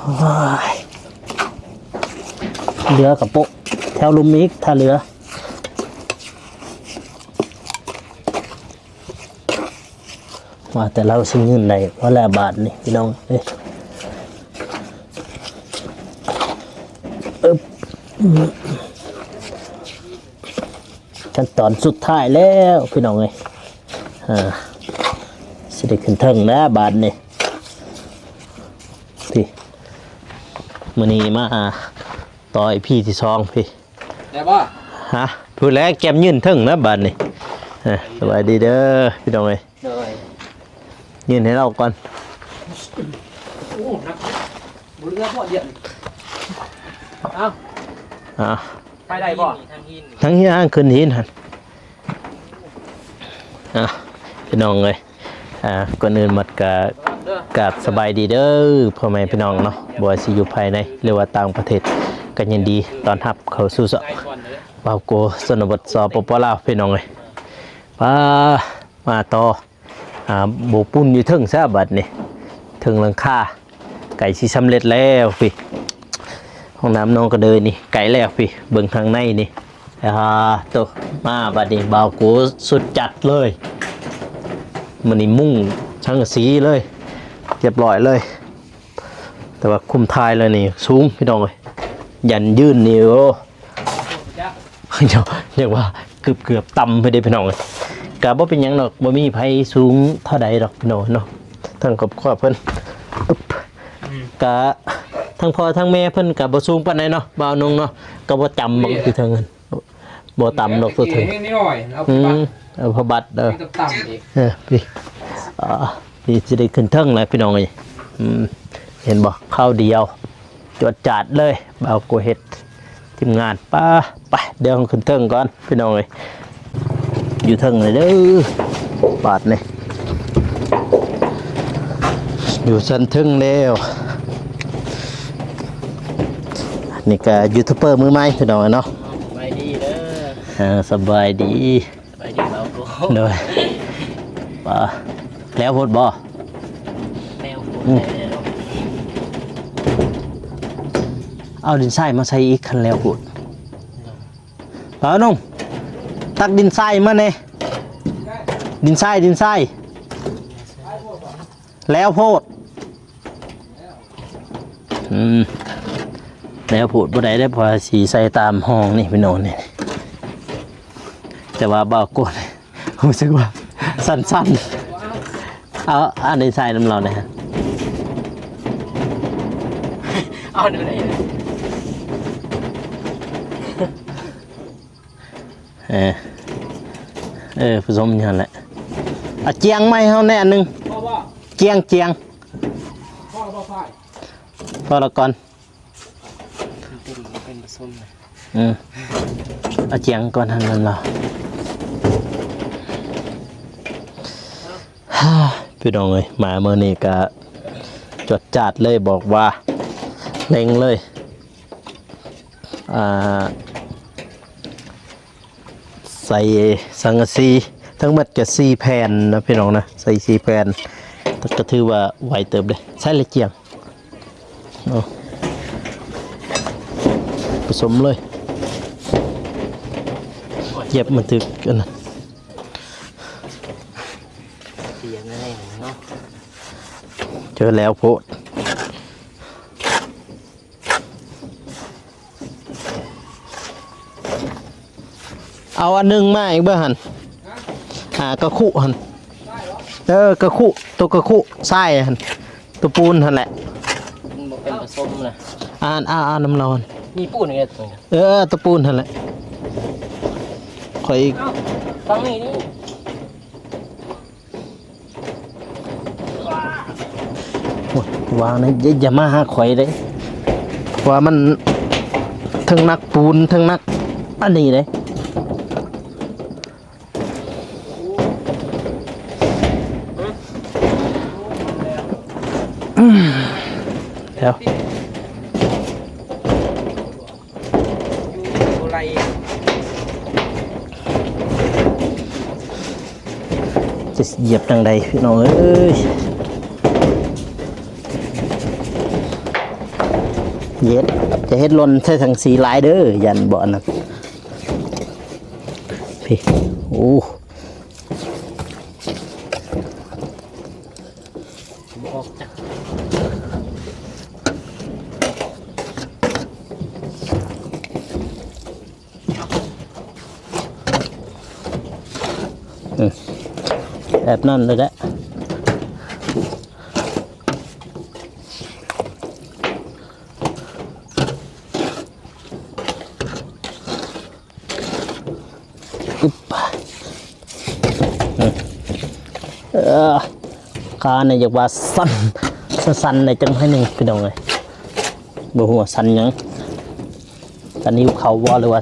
เรือกับโปะแถวลุมอีกถ้าเรือว่าแต่เราซื้อเงินได้เพราะละบาทนี่พี่น้องขั้นตอนสุดท้ายแล้วพี่น้องเลยสิได้ขึ้นเทิงนะบาทนี่พี่มื้อนี้มาต่อยพี่ที่ซองพี่ได้ป่ะฮะพูดแล้วแกมยืนเทิงนะบาทนี่สบายดีเด้อพี่น้องเลยยืนให้เราก่อนโอ้นักบุญเรือพ่อเดียนไปได้ป่ะทั้งหินทั้งขึ้นหินฮะพี่น้องเลยก่อนอื่นมัดกาบสบายดีเด้อพ่อแม่พี่น้องเนาะบัวสิอยู่ภายในหรือว่าต่างประเทศกันยินดีตอนรับเขาสู่สบ่าวโกสนบทสปปลาวพี่น้องเลยมาต่อโบปุ่นอยู่ถึงซะบัดนี่ถึงหลังคาไก่ที่สำเร็จแล้วพี่ห้องน้ำน้องก็เดินนี่ไก่แล้วพี่เบิ่งทางในนี่ตัวมาบัดนี้บ่าวโกสุดจัดเลยมันนี่มุ่งช่างสีเลยเรียบร้อยเลยแต่ว่าคุมทายเลยนี่สูงพี่น้องเลยยันยื่นนี่โอ้เรียกว่าเกือบต่ำไปได้พี่น้องเลยกะบ่เป็นหยังดอกบ่มีไผสูงเท่าใดดอกพี่น้องเนาะทั้งครอบครัวเพิ่นกะทั้งพ่อทั้งแม่เพิ่นกะบ่สูงปานใดเนาะบ่าวนงเนาะก็บ่จำบ่คือทางนั้นบ่ต่ำดอกตัวถึงเอาพบัตรพี่พี่จะได้ขึ้นเทิงเลยพี่น้องเลยเห็นบ่ข้าวเดียวจวดจัดเลยบ่าวโกเฮ็ดทีมงานไปเดี๋ยวขึ้นเทิงก่อนพี่น้องเลยอยู่เทิงเลยเด้อบาดเลยอยู่ชั้นเทิงแล้วนี่ก็ยูทูบเบอร์มือใหม่พี่น้องเนาะสบายดีเด้อสบายดีบ่าวโกเลยแล้วพดบ่แล้วเอาดินทรายมาใส่อีกคันแล้วพูดเอานุ่มตักดินทรายมาเนี่ยดินทรายแล้วโพดแล้วพูดบ่ได้พอสีใส่ตามห้องนี่พี่น้องนี่แต่ว่าบ่าวกดรู้สึกว่าสั้นๆเอาอันดินทรายน้ำเราเนี่ยเอาเดี๋ยวไหนผสมอย่างแหละเจียงไหมเขาแน่นึงเจียงพอละก่อนเป็นผสมเจียงก่อนทันนั้นเราพี่น้องเลยมาเมื่อนี้ก็จดจัดเลยบอกว่าเล็งเลยใส่สังกะสีทั้งหมดจะ4 แผ่นนะพี่น้องนะใส่4 แผ่นก็ถือว่าไหวเติบเลยใส่เลยเจียงผสมเลยเย็บมันตึกกันนะเสียงอะไรเนาะเจอแล้วโพดเอาอันนึงมาอีกเบ้อหันกระคุหันกระคุตัวกระคุไส้หันตัวปูนหันแหละมันเป็นผสมนะน้ำร้อนมีปูนไงตัวปูนหันแหละคอยฟังนี่วางนะอย่ามาหาข่อยเลยว่ามันทั้งนักปูนทั้งนักอันนี้เลยแล้วจะเหยียบดังใดพี่น้องเอ้ย เย็ดจะเฮ็ดลนใช้ทั้งสีหลายเด้อยันบ่อนนั้นพี่โอ้บอกจ้ะแบบนั้นเลยแหละขาเนี่ยอยากว่าสั้นในจังให้หนึ่งพี่น้องเลยบ่หัวสั้นยังสั้นนิ้วเขาว่าหรือว่า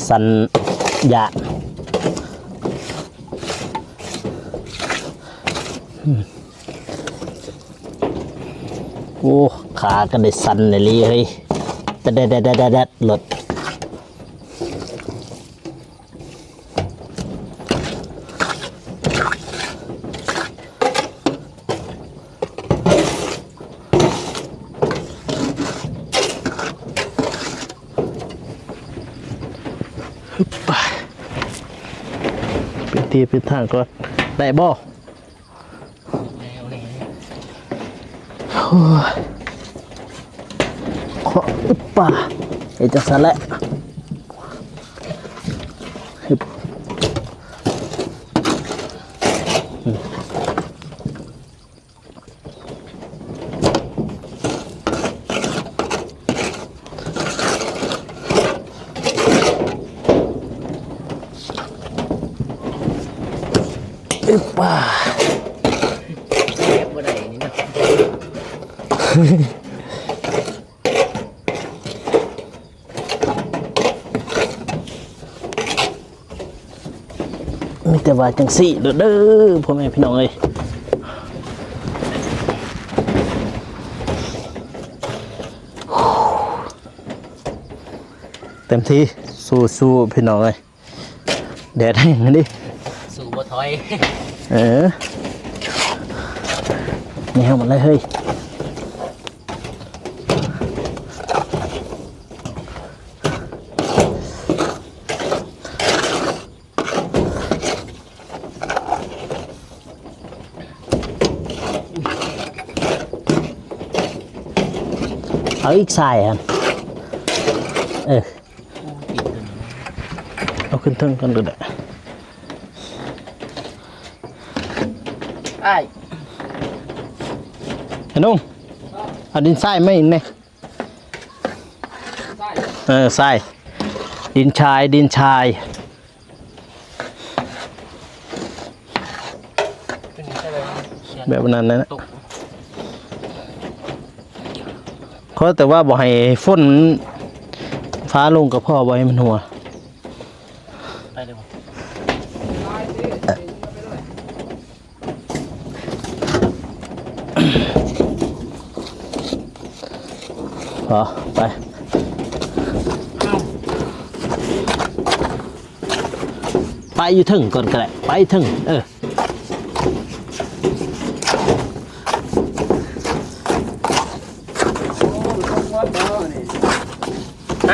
สั้นยาโอ้ขากันได้สั้นเลยลีเฮ้ยแต่แดดหลดเป็นทีเป็นทางก่อนได้บ่ขออึบป่าเอจะสะและฮึบอึบป่าเก็บบ่ได้นี่นะ มีแต่ว่าจังสี่เด้อพ่อแม่พี่น้องเอ้ยเต็มที่สู้พี่น้องเอ้ยแดดให้อย่างนี้ สู่บ่ถอย นี่เอาหมดเลยเฮ้ยเอาอีกสายอ่ะเอาขึ้นทึ่งกันดูเด้อ ไอ้ ไอ้นุ่งเอาดินทรายไม่เนี่ย ทรายดินชายแบบนั้นนะเขาแต่ว่าบ่ให้ฝนฟ้าลงกับพ่อบ่ให้มันหัวไปเลยบ่ไปไปอยู่ถึงก่อนก็ได้ไปถึงฮ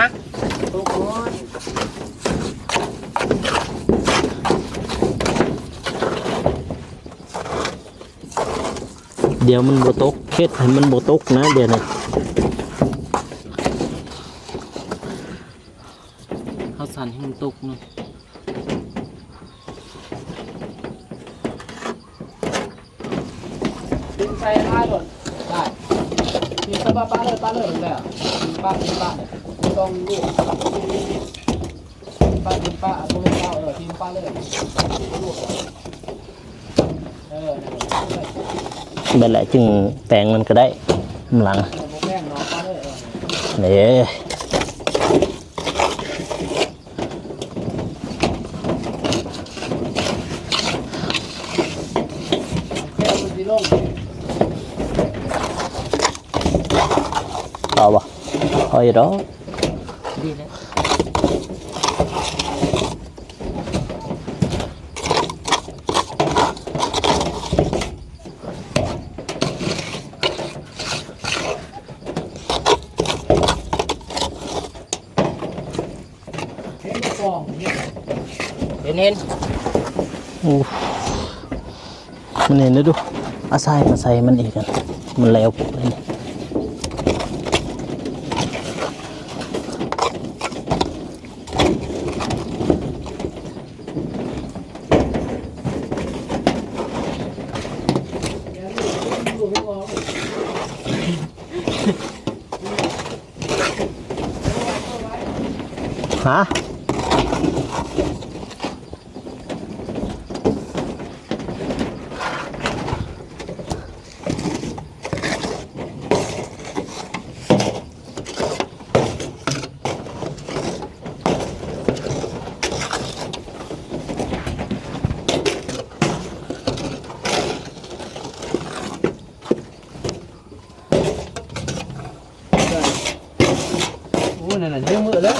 ะ เดี๋ยวมันบ่ตกเฮ็ดให้มันบ่ตกนะเดี๋ยวนี้ เขาสั่นให้มันตกเนาะดึงใส่ท้ายรถได้ทีสบายป้าเลยเลยป้าเลยต้องลูกป้าทีป้าตัวไม่เข้าทีป้าเลยลูกแบบแหละจึงแปลงมันก็ได้ข้างหลังนี่เอาบ่เอาอยู่đóดีแล้ว เห็น โอ้มันเห็นได้ดูอาศัยมาใส่มันอีกกันมันแล้วปุ๊บเลยนี่ฮะโอ้นั่นน่ะเยอะมือแล้ว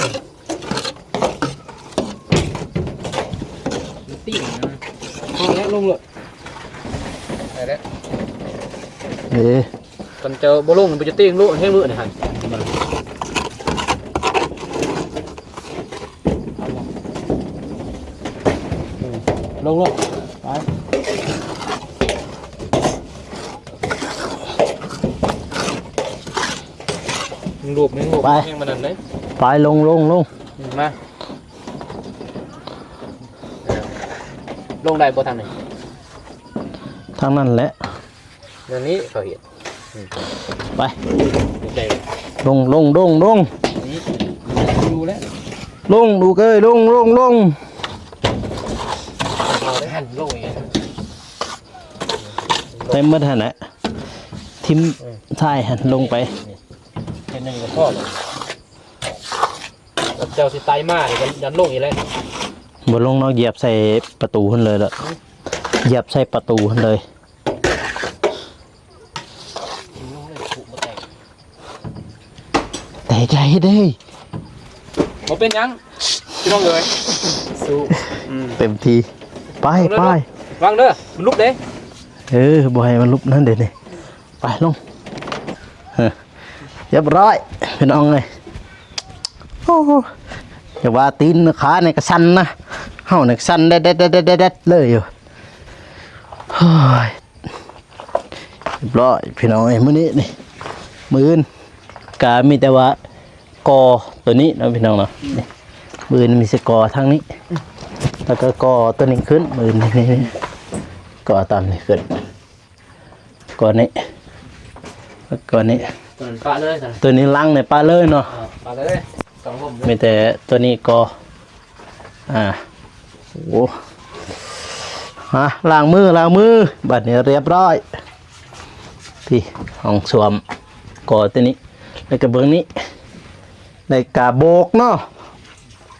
ตีนะห้องแล้วลงเลยไปแล้ว เอ๊ะ ตอนเจอบ่ลงมันจะตีงลุให้มือนี่หั่นลงไปมึงรูปมึงรูปแห้งมันนั่นเลย ไปลงมาลงได้บ่ทางไหน ทางนั้นแหละ เรื่องนี้เขาเห็น ไป ใจ ลง นี้ดูแล้ว ดูเกยลง เอาได้หันลงอย่างเงี้ย เต็มหมดหันแหละทิมท้ายหันลงไป เห็นหนึ่งกับพ่อเลยเจ้าสิตายมากยันลงอีกแล้ว บนลงเนาะเหยียบใส่ประตูขึ้นเลยละเหยียบใส่ประตูขึ้นเลยแต่ใจเด้ ผมเป็นยังพี่น้องเลยสู้ เต็มทีไป วางเด้อมันลุกเด้ บ่ให้มันลุกนั่นเดี๋ยวนี้ไปลงเรียบร้อยพี่น้องเลยโอ้อย่าว่าตีนขาในกระสันนะเฮาในกระสันเด็ดเลยอยู่เฮ้ยเรียบร้อยพี่น้องเอ้ยมื้อนี้นี่มื้ออื่นก็มีแต่ว่ากอตัวนี้นะพี่น้องเนาะนี่มื้ออื่นมีสกอทางนี้แล้วก็กอตัวนี้ขึ้นมื้ออื่นนี่กอตามนี้ขึ้นกอนี้กอนี้ ปลาเลยจ้ะ ตัวนี้ลังในปลาเลยเนาะ ปลาเลยสองผม มีแต่ตัวนี้ก็โอ้ล้างมือบัดนี้เรียบร้อยพี่ห้องสวมก่อตัวนี้แล้วก็เบื้องนี้ในกาโบกเนาะ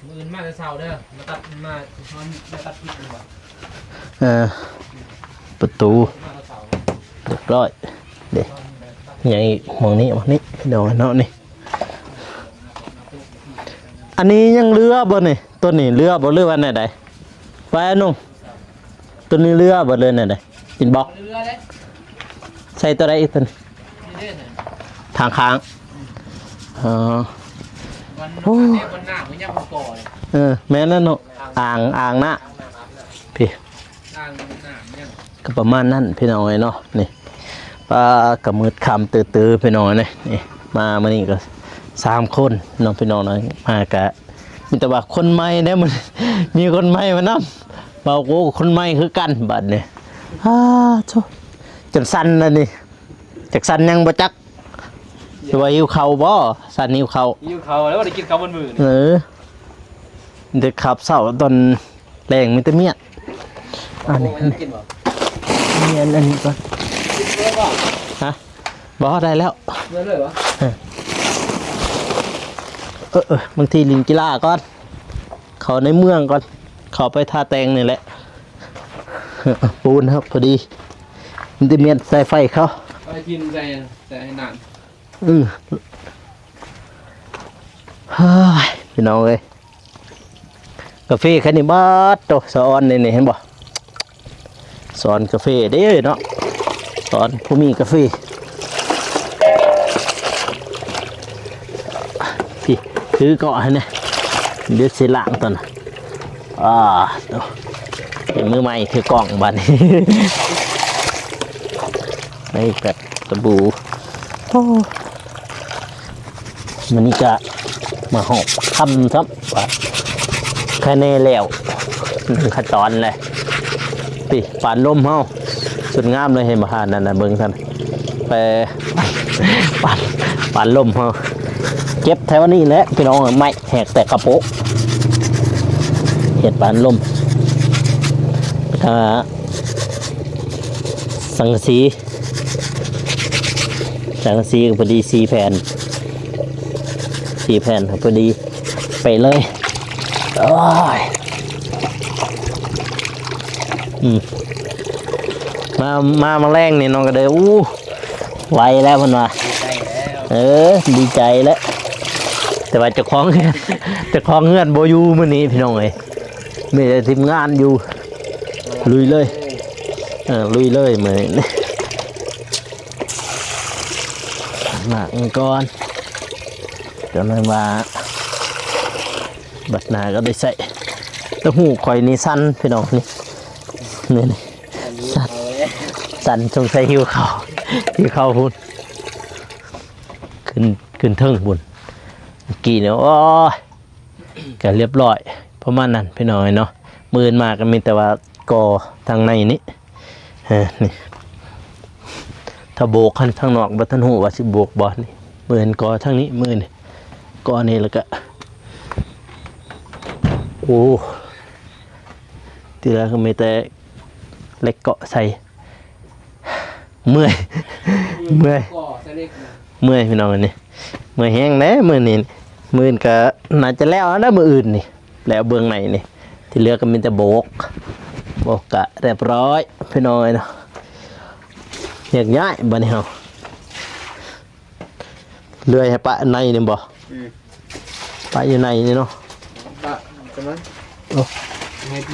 มือมาจะเศร้าเด้อมาตัดมาตัดพิษดีกว่า ประตูเรียบร้อยเด็กใหญ่มองนี้เดี๋ยวเนาะนี่อันนี้ยังเรือบ่นี่ตัวนี้เรือบ่เรือวันไหนใดไปนุ่งตัวนี้เรือบ่เลยไหนใดอินบ็อกใส่ตัวใดอีกตัวนี้ทางค้างวันหน้ามันยังก่อเลย แม่นั่นเนาะอ่างนะพี่ก็ประมาณนั้นพี่น้องเนาะนี่ปลากระมืดคำตื้อพี่น้องนี่มานี่ก็3 คนน้องพี่น้องน้อยมากะมีแต่ว่าคนใหม่เนี่ยมัน มีคนใหม่มานำบอกโอ้คนใหม่คือกันบัดนี่โธ่จนสั่นแล้วนี่จากสั่นยังบ่จักสิว่าหิวข้าวบ่สั่นหิวข้าวแล้วได้กินข้าวบนมือ เด็กขับเสาตอนแรงมีแต่เมียอันนี้เมียอันนี้ก่อนฮะบ่ได้แล้วเลยวะบางทีลินกีฬาก่อนเขาในเมืองก่อนเขาไปท่าแตงนี่แหละปูนครับพอดีมันจะเมียนใส่ไฟเขาไปกินใส่ให้นานพี่น้องเลยกาแฟแค่นี้บ้าโตสอนนี่เห็นบ่สอนกาแฟเด้เนาะสอนผู้มีกาแฟพี่ถือเกาะให้เนี่ยเดี๋ยวสิล้างตอนน่ะไป ตัวเป็นมือใหม่ถือกล่องบัดนี้ นี่แบบสบู่โอ้มันนี่จะมาหอบคำครับว่าแค่นี้แล้วขั้นตอนเลยปีปานลมเฮาสุดงามเลยเห็นบ่ฮะนั่นน่ะเบิ่งท่านไปปานลมเฮาเก็บแถวนี้แหละพี่น้องไม่แหกแต่กระโปะเห็ดปานลมสังกะสีก็พอดี4 แผ่นพอดีไปเลยโอ้ยมาแรงนี่น้องก็เด้อไวแล้วมันว่าดีใจแล้วแต่ว่าเจ้าของเฮือนบ่อยู่มื้อนี้พี่น้องเอ้ยมีแต่ทีมงานอยู่ลุยเลยลุยเลยมื้อนี้หนักก่อนจนเลยว่าบัดหน้าก็ได้ใส่เต้าหู้ข่อยนี่สั้นพี่น้องนี่สั่นสงสัยหิวข้าวพุ่นขึ้นเทิงพุ่นกี่เนี่ยโอ้ยก็เรียบร้อยประมาณนั้นพี่น้อยเนาะมือนมากก็มีแต่ว่ากอทางในนี้นี่ถ้าโบกทางนอกบัทันหูว่าสิโบกบอลนี่มือนกอทางนี้มือนี่กอนี่แล้วก็โอ้ทีแรกก็มีแต่เล็กเกาะใส่เมื่อยพี่น้องนี่เมื่อยแห้งแน่มือนี่มือนก็น่าจะแล้วนะมืออื่นนี่แล้วเบื้องในนี่ที่เหลือก็มีแต่โบกกะเรียบร้อยพี่น้อยเนาะอยากย้ายบ้านเฮาเลื่อยให้ปะในนี่บ่ปะอยู่ในนี่เนาะปะจังนั้น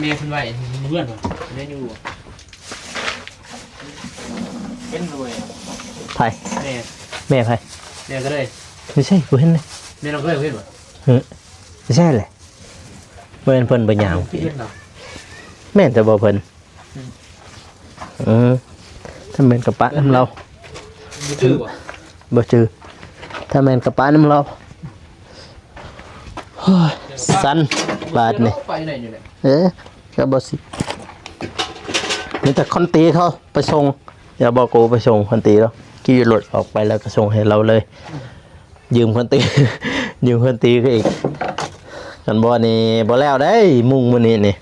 เมย์คนไหวเพื่อนเหรอไม่อยู่เป็นรวยไผ่แม่ไผ่แม่ก็ได้ไม่ใช่กูเห็นเลยแม่เราเคยเห็นหรอไม่ใช่เลยเพิ่นไปยาวแม่จะบอกเพิ่นถ้าแม่นกับป้าน้ำเราบ่จือถ้าแม่นกับป้าน้ำเราสั้นบาทนี่ก็บ่สิมีแต่คนตีเขาไปส่งอย่าบอกกูไปส่งคนตีแล้วขี่รถออกไปแล้วก็ส่งให้เราเลยยืมคนตีก็อีกกันบ่นี่บ่แล้วได้มุ่งมื้อนี้นี่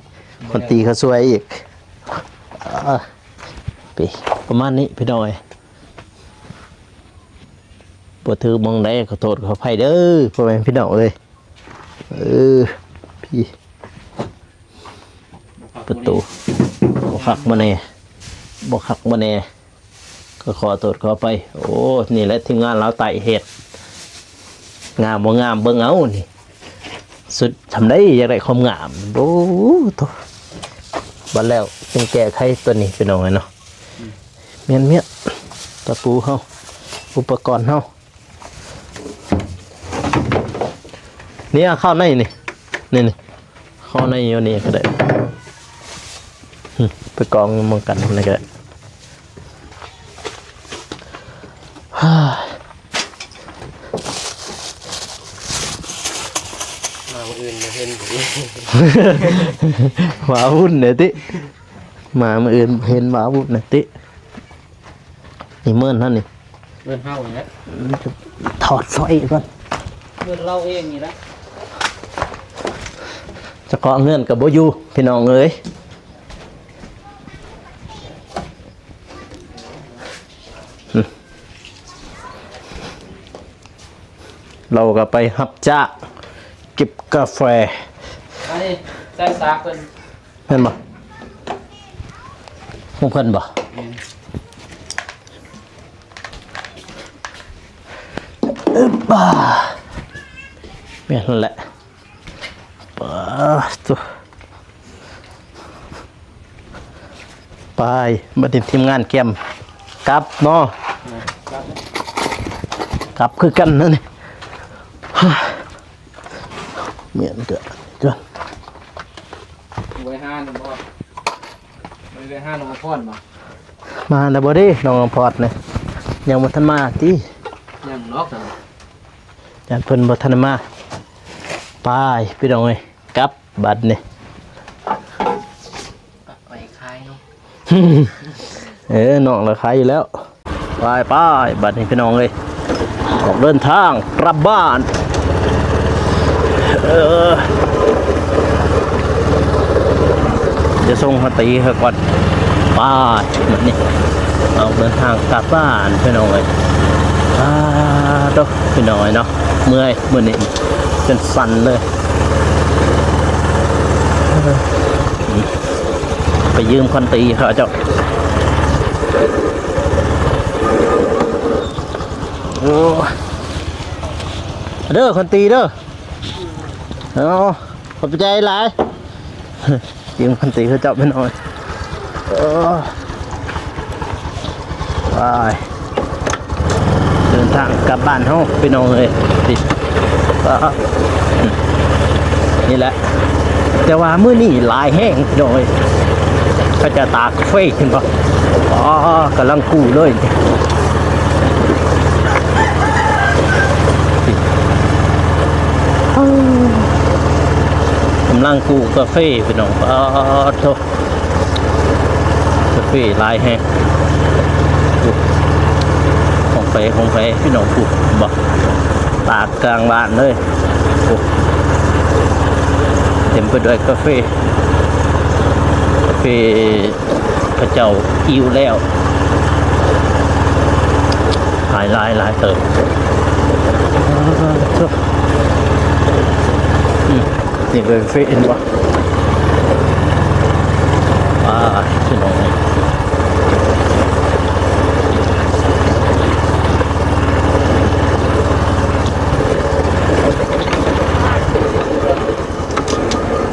คนตีเขาสวยอีกไปประมาณนี้พี่น้อยบ่ถือมองได้ขอโทษขออภัยเด้อพ่อแม่พี่น้องเอ้ยพี่ประตูบ่คักมาแน่ก็ขอโทษขอไปโอ้นี่แหละทีมงานเราไต่เห็ดงามบ่งามเบิ่งเอานี่สุดทำได้อยากได้ความงามโอ้โตบัดแล้วเป็นแก้ไขตัวนี้เป็นเอาไงเนาะเมียนตะปูเฮาอุปกรณ์เฮานี่เข้าในนี่เข้าในอยู่นี่ก็ได้ไปกองมองกันอะไรก็ได้อื่นเห็นหมาวุ่นเนี่ยติมาเมื่ออื่นเห็นหมาวุ่นเนี่ยตินี่เมื่อนท่านนี่เมื่อนเฮาอย่างนี้ถอดสร้อยก่อนเมื่อนเราเองนี่นะจะเกาะเงื่อนกับโบยูพี่น้องเอ้ยเราก็ไปหับจ้าเก็บกาแฟอันนี้ใส่ซากเพิ่นเห็นบ่ของเพิ่นบ่บ้าแม่นแหละตัวไปบัดนี้ทีมงานแกมกลับเนาะกลับคือกันนั่นนี่เมียนเกิด ไว้ห้าหนึ่งพ่อไม่ได้ห้าหนึ่งพ่อนมา มาแล้วบ่ดิน้องอำพอดเนี่ยยังบ่ทันมาติ ยังล็อกกัน จันเพิ่นบ่ทันมาไปพี่น้องเอ้ยกลับบัดนี่ ไปคลายเนาะ น้องราคายอยู่แล้วไปบัดนี้พี่น้องเอ้ยออกเดินทางกลับบ้านจะส่งมาตีเขาก่อนไปบัดนี้ออกเดินทางกลับบ้านพี่น้องเอ้ยตกพี่น้องเอ้ยเนาะเมื่อยมื้อนี้จนสั่นเลยไปยืมคนตีเขาเจ้าเด้อคนตีเด้อเอาขอบใจหลายยืมคนตีเขาเจ้าไปหน่อยไปเดินทางกลับบ้านเฮาไปน้องเลยติดนี่แหละแต่ว่ามื้อนี้หลายแห้งพี่น้องเอ้ยเขาจะตากเฟ้ขึ้นป่ะกำลังกู้เลยกำลังกู้กาแฟพี่น้องโธ่กาแฟหลายแห้งของไฟพี่น้องกู้บ่ตากกลางบ้านเลยเต็มไปด้วยกาแฟพระเจ้าอิ่วแล้วหลายเติบนี่เป็นเฟซวะพี่น้อง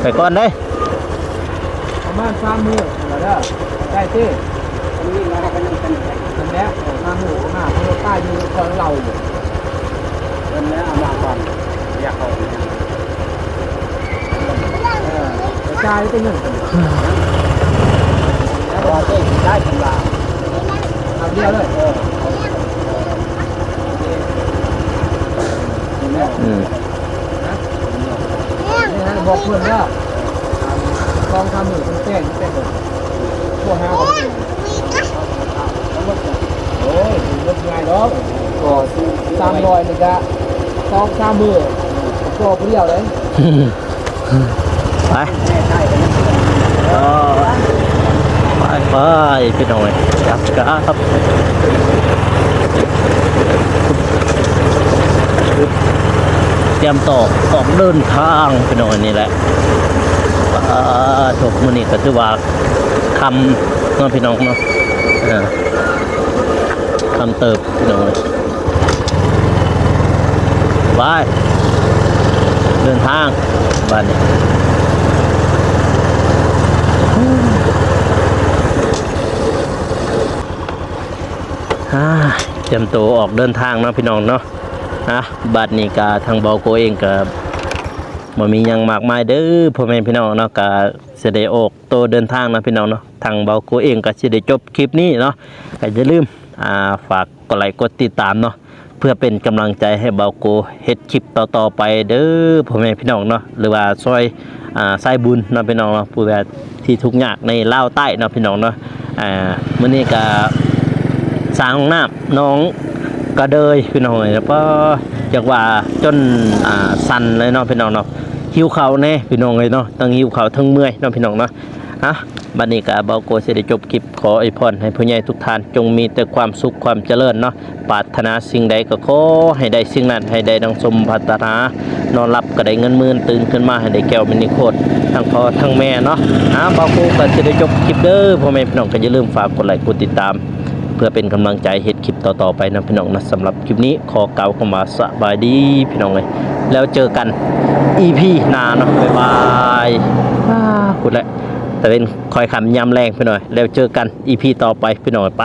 ไปก่อนได้ประมาณ3 มื้อแล้วเด้อได้ที่นี่มาได้กันนั่นแหละ3 มื้อหน้าเพิ่นป้ายอยู่คนเราอยู่เพิ่นแล้วเอามาก่อนอยากเอากระจายไปเงินแล้วว่าได้ชำระเอาเดียวเลยนี่นะบอกเพื่อนว่าลองทำหนึ่งเต้นพวกห้าวโอ้ยรถง่ายดอกก็300นี่ก็2-3 มื้อก็เปรี้ยวเลยไปพี่น้องจับเตรียมต่อออกเดินทางพี่น้องนี่แหละถูกมื้อนี้ก็ถือว่าคำน้องพี่น้องเนาะคำเติบพี่น้องไปเดินทางบ้านนี้เตรียมตัวออกเดินทางเนาะพี่น้องเนาะบัดนี้ก็ทางเบาโกเองก็บ่มีหยังมากมายเด้อพ่อแม่พี่น้องเนาะก็สิได้ออกตัวเดินทางเนาะพี่น้องเนาะทางเบาโกเองก็สิได้จบคลิปนี้เนาะก็อย่าลืมฝากกดไลค์กดติดตามเนาะเพื่อเป็นกำลังใจให้เบาโกเฮ็ดคลิปต่อไปเด้อพ่อแม่พี่น้องเนาะหรือว่าซอยสายบุญเนาะพี่น้องเนาะผู้แบบที่ทุกข์ยากในลาวใต้เนาะพี่น้องเนาะมื้อนี้ก็สร้างห้องน้ำน้องกระเดยพี่น้องเลยแล้วก็อยากว่าจนสั่นเลยเนาะพี่น้องเนาะหิวข้าวแน่พี่น้องเลยเนาะตั้งหิวข้าวทั้งเมื่อยเนาะพี่น้องเนาะบัดนี้ก็เบาโกสิได้จบคลิปขออวยพรให้ผู้ใหญ่ทุกท่านจงมีแต่ความสุขความเจริญเนาะปรารถนาสิ่งใดก็ขอให้ได้สิ่งนั้นให้ได้ดังสมปรารถนานอนหลับก็ได้เงินหมื่นตื่นขึ้นมาให้ได้แก้วมินิโคตรทั้งพ่อทั้งแม่เนาะเบาโกก็สิได้จบคลิปเด้อพ่อแม่พี่น้องก็อย่าลืมฝากกดไลค์กดติดตามเพื่อเป็นกำลังใจเฮ็ดคลิปต่อๆไปนะพี่น้องนะสำหรับคลิปนี้ขอกล่าวคำว่าสบายดีพี่น้องเลยแล้วเจอกัน EP หน้าเนาะบ๊ายบายพูดแล้วแต่เป็นคอยคำย้ำแรงพี่หน่อยแล้วเจอกัน EP ต่อไปพี่น้องไป